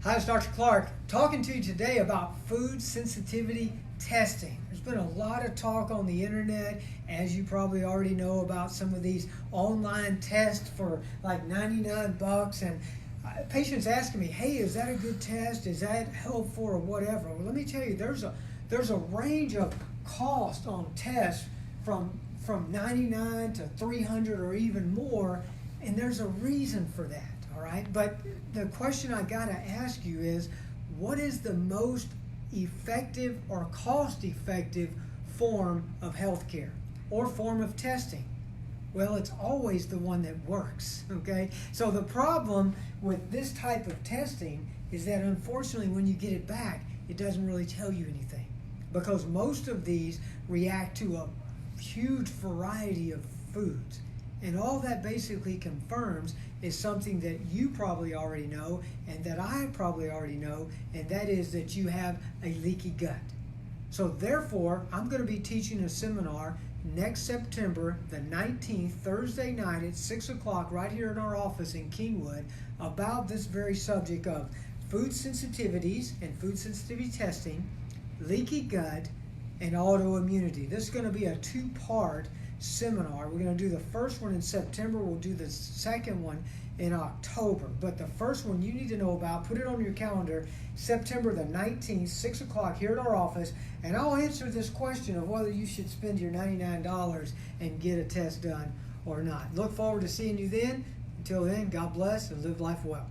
Hi, it's Dr. Clark, talking to you today about food sensitivity testing. There's been a lot of talk on the internet, as you probably already know, about some of these online tests for like 99 bucks, and patients asking me, hey, is that a good test? Is that helpful or whatever? Well, let me tell you, there's a range of cost on tests from 99 to 300 or even more, and there's a reason for that. All right, but the question I got to ask you is, what is the most effective or cost-effective form of healthcare or form of testing? Well, it's always the one that works, okay? So the problem with this type of testing is that unfortunately when you get it back, it doesn't really tell you anything, because most of these react to a huge variety of foods. And all that basically confirms is something that you probably already know and that I probably already know, and that is that you have a leaky gut. So therefore, I'm going to be teaching a seminar next September the 19th, Thursday night at 6 o'clock right here in our office in Kingwood about this very subject of food sensitivities and food sensitivity testing, leaky gut, and autoimmunity. This is going to be a two-part seminar. We're going to do the first one in September. We'll do the second one in October. But the first one you need to know about, put it on your calendar, September the 19th, 6 o'clock here at our office, and I'll answer this question of whether you should spend your $99 and get a test done or not. Look forward to seeing you then. Until then, God bless and live life well.